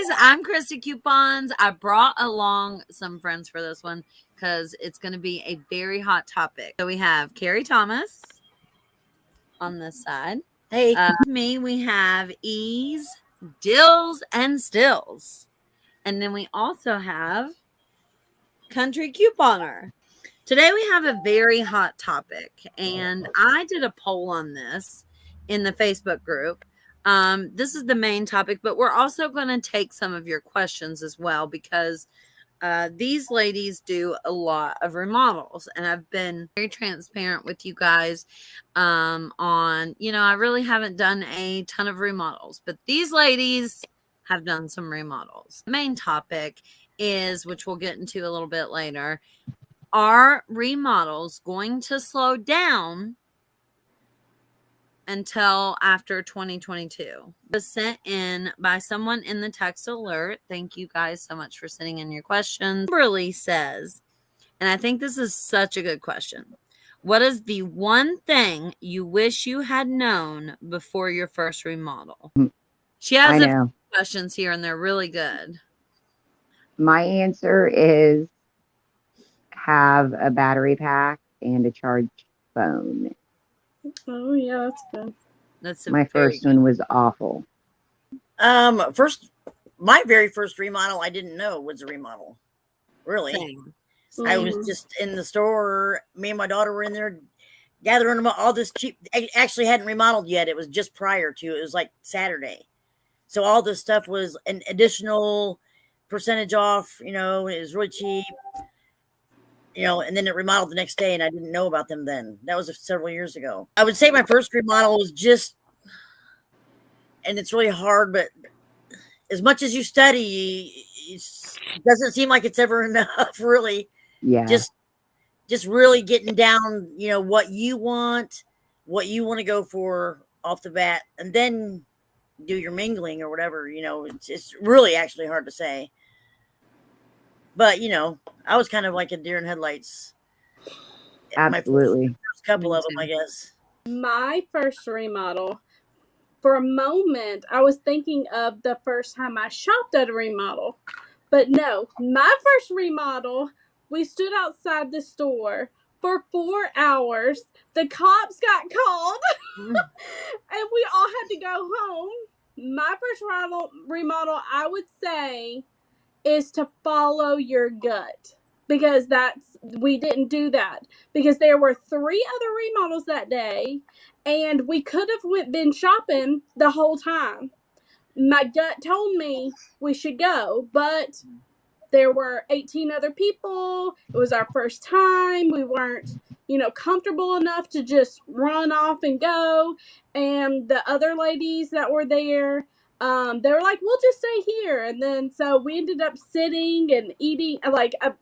guys, I'm Christa Coupons. I brought along some friends for this one because it's going to be a very hot topic. So we have Carrie Thomas on this side. Hey. Me, we have Ease, Dills, and Stills. And then we also have Country Couponer. Today we have a very hot topic, and I did a poll on this in the Facebook group. This is the main topic, but we're also going to take some of your questions as well because these ladies do a lot of remodels, and I've been very transparent with you guys on, I really haven't done a ton of remodels, but these ladies have done some remodels. The main topic is, which we'll get into a little bit later, are remodels going to slow down until after 2022? It was sent in by someone in the text alert. Thank you guys so much for sending in your questions. Kimberly says, and I think this is such a good question, what is the one thing you wish you had known before your first remodel? She has a few questions here, and they're really good. My answer is have a battery pack and a charged phone. Oh yeah, that's good. That's my first one was awful. My very first remodel, I didn't know was a remodel. Really. Same. I was just in the store. Me and my daughter were in there gathering all this cheap. I actually hadn't remodeled yet. It was just prior to. It was like Saturday. So all this stuff was an additional percentage off. It was really cheap. And then it remodeled the next day, and I didn't know about them then. That was several years ago. I would say my first remodel was just, and it's really hard, but as much as you study, it doesn't seem like it's ever enough, really. Yeah. Just really getting down, what you want to go for off the bat, and then do your mingling or whatever. It's really actually hard to say. But, I was kind of like a deer in headlights. Absolutely. My first couple of them, I guess. My first remodel, for a moment, I was thinking of the first time I shopped at a remodel. But no, my first remodel, we stood outside the store for 4 hours. The cops got called, and we all had to go home. My first remodel, I would say, is to follow your gut, because we didn't do that because there were 3 other remodels that day, and we could have been shopping the whole time. My gut told me we should go, but there were 18 other people. It was our first time. We weren't, comfortable enough to just run off and go. And the other ladies that were there, they were like, we'll just stay here. And then so we ended up sitting and eating. Like a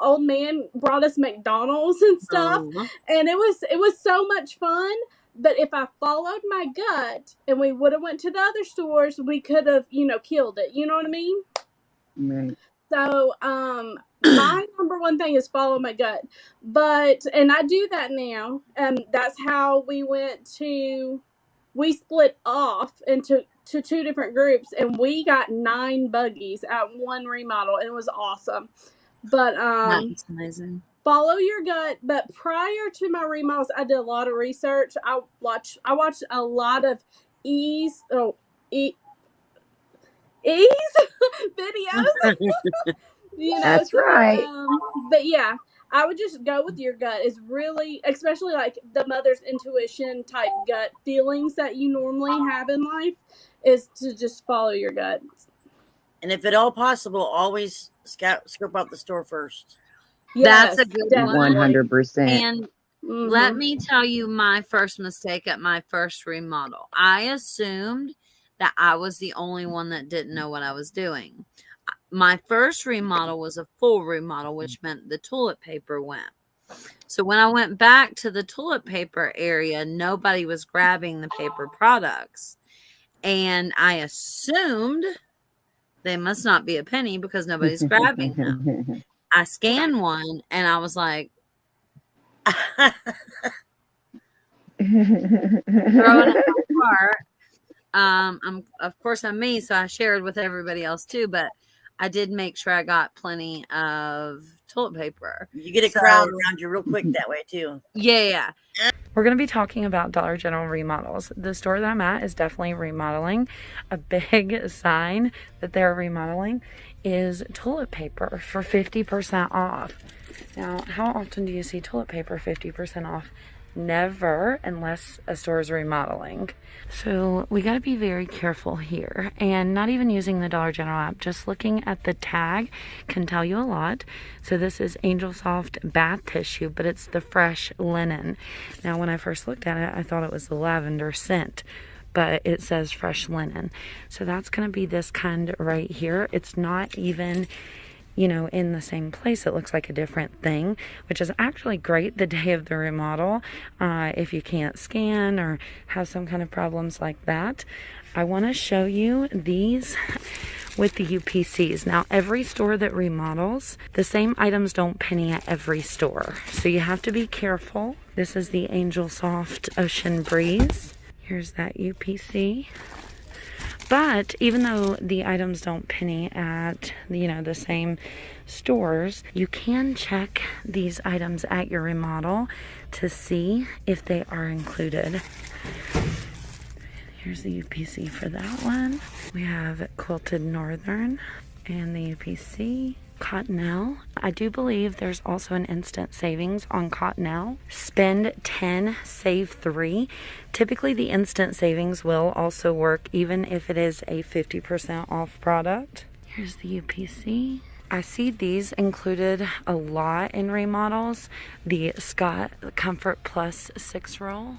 old man brought us McDonald's and stuff. And it was so much fun. But if I followed my gut and we would have went to the other stores, we could have, killed it. You know what I mean? Right. So, my number one thing is follow my gut. And I do that now. That's how we split off into 2 different groups, and we got 9 buggies at one remodel, and it was awesome. But, That's amazing. Follow your gut. But prior to my remodels, I did a lot of research. I watched a lot of Ease videos. That's right. But yeah, I would just go with your gut. Is really, especially like the mother's intuition type gut feelings that you normally have in life, is to just follow your gut. And if at all possible, always scope out the store first. Yes, that's a good one. 100%. And let me tell you my first mistake at my first remodel. I assumed that I was the only one that didn't know what I was doing. My first remodel was a full remodel, which meant the toilet paper went. So when I went back to the toilet paper area, nobody was grabbing the paper products. And I assumed they must not be a penny because nobody's grabbing them. I scanned one and I was like, throwing it apart. Of course I'm me, so I shared with everybody else too, but I did make sure I got plenty of toilet paper. You get a crowd around you real quick that way too. Yeah. We're going to be talking about Dollar General remodels. The store that I'm at is definitely remodeling. A big sign that they're remodeling is toilet paper for 50% off. Now, how often do you see toilet paper 50% off? Never, unless a store is remodeling. So we got to be very careful here, and not even using the Dollar General app, just looking at the tag can tell you a lot. So this is Angel Soft bath tissue, but it's the fresh linen. Now when I first looked at it, I thought it was the lavender scent, but it says fresh linen. So that's going to be this kind right here. It's not even, you know, in the same place. It looks like a different thing, which is actually great the day of the remodel. If you can't scan or have some kind of problems like that. I want to show you these with the UPCs. Now, every store that remodels, the same items don't penny at every store. So you have to be careful. This is the Angel Soft Ocean Breeze. Here's that UPC. But even though the items don't penny at, you know, the same stores, you can check these items at your remodel to see if they are included. Here's the UPC for that one. We have Quilted Northern and the UPC. Cottonelle. I do believe there's also an instant savings on Cottonelle. Spend 10, save 3. Typically the instant savings will also work even if it is a 50% off product. Here's the UPC. I see these included a lot in remodels. The Scott Comfort Plus 6 roll.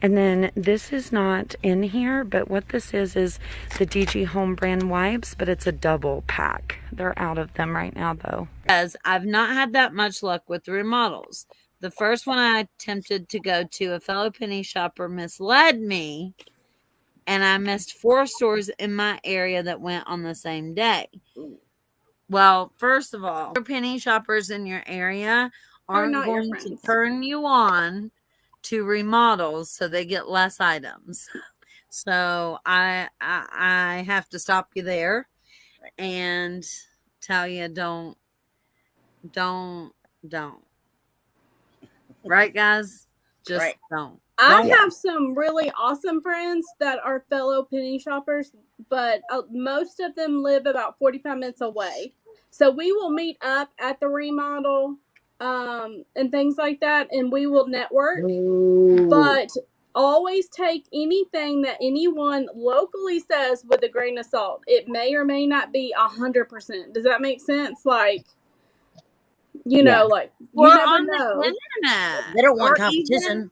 And then this is not in here, but what this is the DG Home brand wipes, but it's a double pack. They're out of them right now though. As I've not had that much luck with the remodels. The first one I attempted to go to, a fellow penny shopper misled me, and I missed 4 stores in my area that went on the same day. Well, first of all, penny shoppers in your area aren't going to turn you on to remodels so they get less items. So I have to stop you there and tell you don't. Right, guys? Just don't. I have some really awesome friends that are fellow penny shoppers, but most of them live about 45 minutes away. So we will meet up at the remodel and things like that, and we will network. Ooh. But always take anything that anyone locally says with a grain of salt. It may or may not be 100%. Does that make sense? Like, you know, like, you never know. The internet. They don't want competition.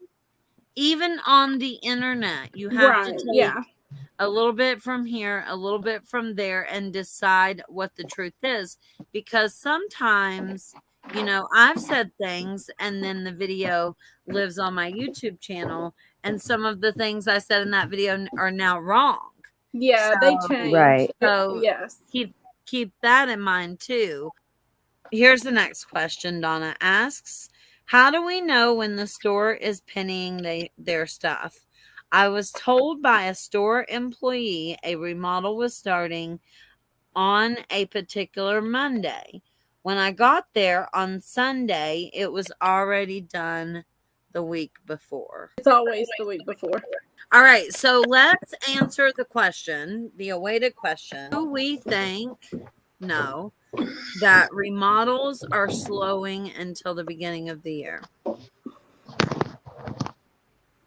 Even on the internet, you have to take a little bit from here, a little bit from there, and decide what the truth is. Because sometimes, you know, I've said things and then the video lives on my YouTube channel, and some of the things I said in that video are now wrong. Yeah, so, they change. Right. So yes, keep that in mind too. Here's the next question. Donna asks, how do we know when the store is pennying their stuff? I was told by a store employee a remodel was starting on a particular Monday. When I got there on Sunday, it was already done the week before. It's always the week before. All right, so let's answer the question, the awaited question. Do we think, no, that remodels are slowing until the beginning of the year?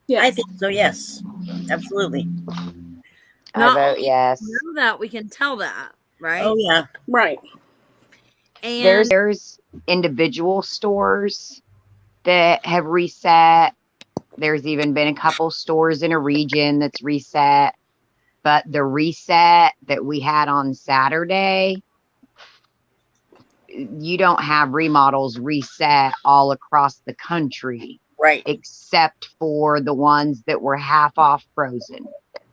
Yeah, I think so. Yes, absolutely. I vote yes. Know that we can tell that, right? Oh yeah, right. And there's individual stores that have reset. There's even been a couple stores in a region that's reset, but the reset that we had on Saturday, you don't have remodels reset all across the country. Right. Except for the ones that were half off frozen.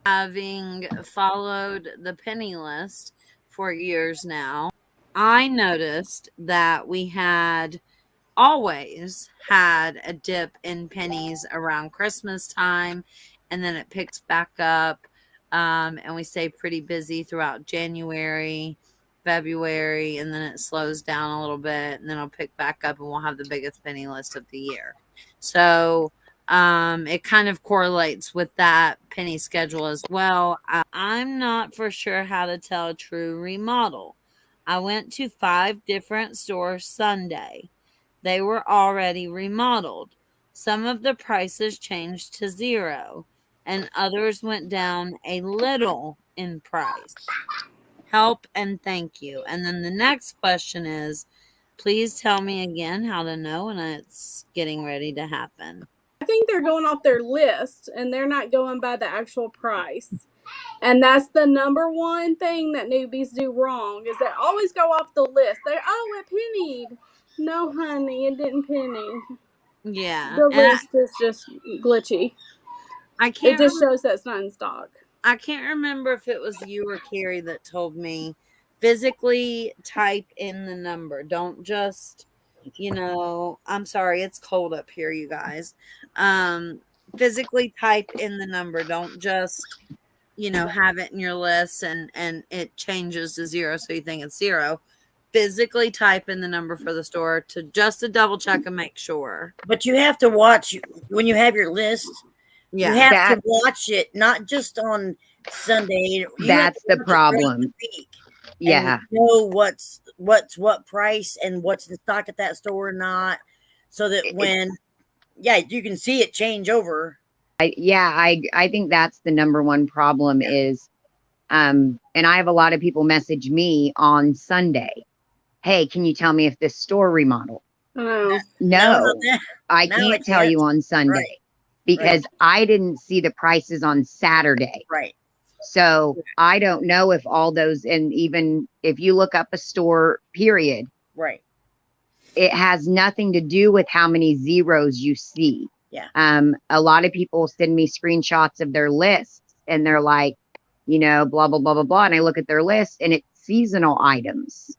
Having followed the penny list for years now, I noticed that we had always had a dip in pennies around Christmas time and then it picks back up. And we stay pretty busy throughout January, February, and then it slows down a little bit, and then it'll pick back up, and we'll have the biggest penny list of the year. So it kind of correlates with that penny schedule as well. I'm not for sure how to tell a true remodel. I went to 5 different stores Sunday. They were already remodeled. Some of the prices changed to 0, and others went down a little in price. Help and thank you. And then the next question is, please tell me again how to know when it's getting ready to happen. I think they're going off their list and they're not going by the actual price. And that's the number one thing that newbies do wrong, is they always go off the list. It pennied. No, honey, it didn't penny. Yeah. The list is just glitchy. It just shows that it's not in stock. I can't remember if it was you or Carrie that told me, physically type in the number. Don't just, I'm sorry, it's cold up here, you guys. Physically type in the number. Don't just, have it in your list and it changes to 0, so you think it's 0. Physically type in the number for the store to double check and make sure. But you have to watch when you have your list. Yeah, you have to watch it, not just on Sunday. That's the problem. Yeah, know what's what price and what's in stock at that store or not, so that you can see it change over. I think that's the number one problem is, and I have a lot of people message me on Sunday, hey, can you tell me if this store remodeled? No, I can't tell you on Sunday because I didn't see the prices on Saturday. Right. So I don't know if all those, and even if you look up a store, period. Right. It has nothing to do with how many zeros you see. Yeah. A lot of people send me screenshots of their lists and they're like, blah, blah, blah, blah, blah. And I look at their list and it's seasonal items.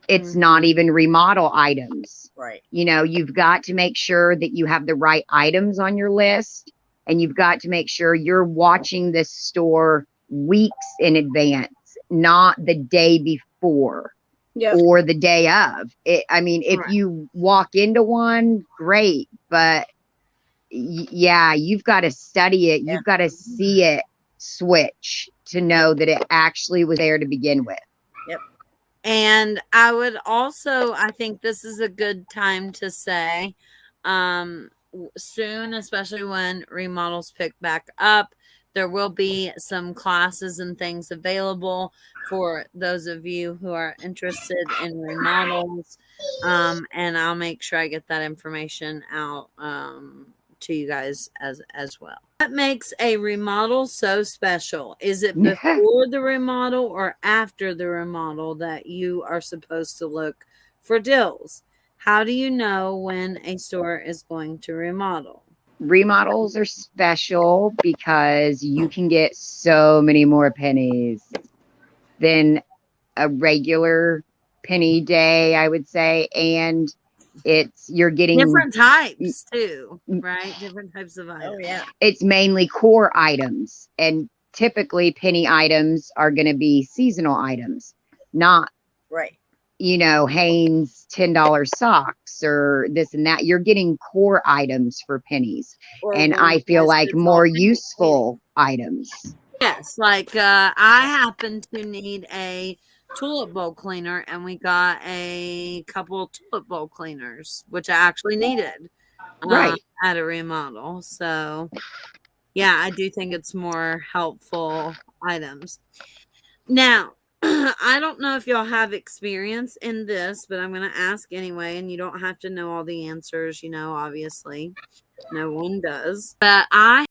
It's not even remodel items. Right. You've got to make sure that you have the right items on your list, and you've got to make sure you're watching this store weeks in advance, not the day before or the day of. If you walk into one, great. But you've got to study it. You've got to see it switch to know that it actually was there to begin with. Yep. And I think this is a good time to say, soon, especially when remodels pick back up, there will be some classes and things available for those of you who are interested in remodels. And I'll make sure I get that information out to you guys as well. What makes a remodel so special? Is it before the remodel or after the remodel that you are supposed to look for deals? How do you know when a store is going to remodel? Remodels are special because you can get so many more pennies than a regular penny day, I would say. And you're getting different types too, right? Different types of items. Oh, yeah. It's mainly core items. And typically penny items are going to be seasonal items, not Hanes $10 socks or this and that. You're getting core items for pennies, and I feel like more useful items. Yes, like I happen to need a tulip bowl cleaner, and we got a couple tulip bowl cleaners, which I actually needed at a remodel. So I do think it's more helpful items. Now, I don't know if y'all have experience in this, but I'm going to ask anyway, and you don't have to know all the answers, obviously. No one does. But I